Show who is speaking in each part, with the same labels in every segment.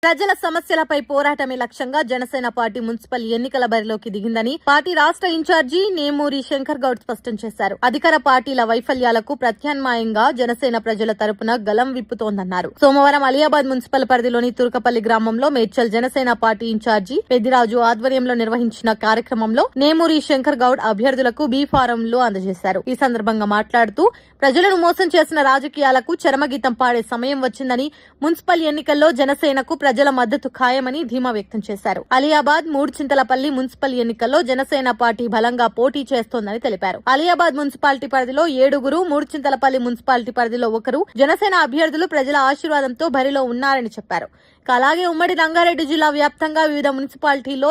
Speaker 1: ప్రజల సమస్యలపై పోరాటమే లక్ష్యంగా జనసేన పార్టీ మున్సిపల్ ఎన్నికల బరిలోకి దిగిందని పార్టీ రాష్ట్ర ఇన్ఛార్జి నేమూరి శంకర్ గౌడ్ స్పష్టం చేశారు. అధికార పార్టీల వైఫల్యాలకు ప్రత్యామ్నాయంగా జనసేన ప్రజల తరపున గలం విప్పుతోందన్నారు. సోమవారం అలియాబాద్ మున్సిపల్ పరిధిలోని తుర్కపల్లి గ్రామంలో మేడ్చల్ జనసేన పార్టీ ఇన్ఛార్జి పెద్దిరాజు ఆధ్వర్యంలో నిర్వహించిన కార్యక్రమంలో నేమూరి శంకర్ గౌడ్ అభ్యర్థులకు బీ ఫారంలు అందజేశారు. ఈ సందర్భంగా మాట్లాడుతూ ప్రజలను మోసం చేసిన రాజకీయాలకు చరమగీతం పాడే సమయం వచ్చిందని, మున్సిపల్ ఎన్నికల్లో జనసేనకు ప్రజల మద్దతు ఖాయమని ధీమా వ్యక్తం చేశారు. అలియాబాద్ మూడుచింతలపల్లి మున్సిపల్ ఎన్నికల్లో జనసేన పార్టీ బలంగా పోటీ చేస్తోందని తెలిపారు. అలియాబాద్ మున్సిపాలిటీ పరిధిలో 7, మూడుచింతలపల్లి మున్సిపాలిటీ పరిధిలో 1 జనసేన అభ్యర్థులు ప్రజల ఆశీర్వాదంతో బరిలో ఉన్నారని చెప్పారు. అలాగే ఉమ్మడి రంగారెడ్డి జిల్లా వ్యాప్తంగా వివిధ మున్సిపాలిటీలో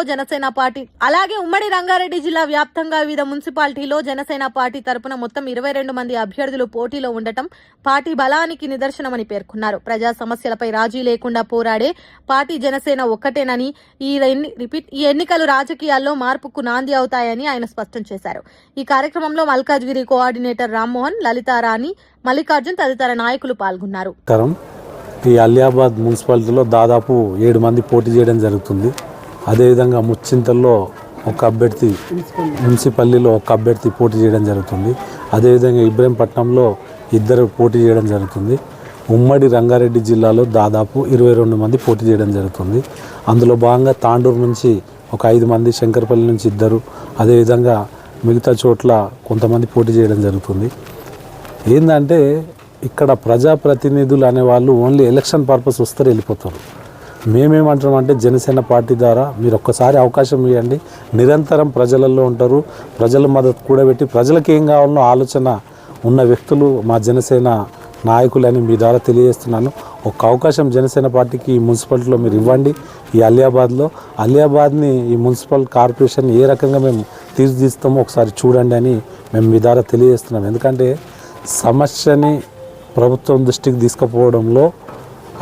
Speaker 1: జనసేన పార్టీ తరపున మొత్తం 22 మంది అభ్యర్థులు పోటీలో ఉండటం పార్టీ బలానికి నిదర్శనమని పేర్కొన్నారు. ప్రజా సమస్యలపై రాజీ లేకుండా పోరాడే పార్టీ జనసేన ఒక్కటేనని, ఈ ఎన్నికలు రాజకీయాల్లో మార్పుకు నాంది అవుతాయని ఆయన స్పష్టం చేశారు. ఈ కార్యక్రమంలో మల్కాజ్గిరి కోఆర్డినేటర్ రామ్మోహన్, లలితారాణి, మల్లికార్జున్ తదితర నాయకులు పాల్గొన్నారు.
Speaker 2: ఈ అలియాబాద్ మున్సిపాలిటీలో దాదాపు 7 మంది పోటీ చేయడం జరుగుతుంది. అదేవిధంగా ముచ్చింతల్లో ఒక అభ్యర్థి, మున్సిపల్లిలో ఒక అభ్యర్థి పోటీ చేయడం జరుగుతుంది. అదేవిధంగా ఇబ్రహీంపట్నంలో 2 పోటీ చేయడం జరుగుతుంది. ఉమ్మడి రంగారెడ్డి జిల్లాలో దాదాపు 22 మంది పోటీ చేయడం జరుగుతుంది. అందులో భాగంగా తాండూరు నుంచి ఒక 5 మంది, శంకర్పల్లి నుంచి 2, అదేవిధంగా మిగతా చోట్ల కొంతమంది పోటీ చేయడం జరుగుతుంది. ఏంటంటే ఇక్కడ ప్రజాప్రతినిధులు అనేవాళ్ళు ఓన్లీ ఎలక్షన్ పర్పస్ వస్తారు, వెళ్ళిపోతారు. మేమేమంటున్నామంటే జనసేన పార్టీ ద్వారా మీరు ఒక్కసారి అవకాశం ఇవ్వండి, నిరంతరం ప్రజలలో ఉంటారు, ప్రజల మద్దతు కూడబెట్టి ప్రజలకు ఏం కావాలనో ఆలోచన ఉన్న వ్యక్తులు మా జనసేన నాయకులని మీ ద్వారా తెలియజేస్తున్నాను. ఒక అవకాశం జనసేన పార్టీకి ఈ మున్సిపాలిటీలో మీరు ఇవ్వండి. ఈ అలియాబాద్ని ఈ మున్సిపల్ కార్పొరేషన్ ఏ రకంగా మేము తీర్చిదిస్తామో ఒకసారి చూడండి అని మేము మీ ద్వారా తెలియజేస్తున్నాం. ఎందుకంటే సమస్యని ప్రభుత్వం దృష్టికి తీసుకుపోవడంలో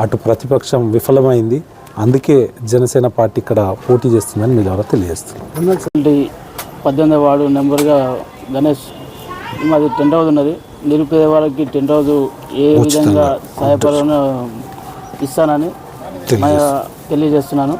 Speaker 2: అటు ప్రతిపక్షం విఫలమైంది. అందుకే జనసేన పార్టీ ఇక్కడ పోటీ చేస్తుందని మీ ద్వారా తెలియజేస్తున్నాం.
Speaker 3: 18వ వార్డు నెంబర్గా గణేష్, మాది టెంట్ హౌస్ ఉన్నది. నిరుపేద వాళ్ళకి టెంట్ హౌస్ ఏ విధంగా సహాయపడాలని ఇస్తానని తెలియజేస్తున్నాను.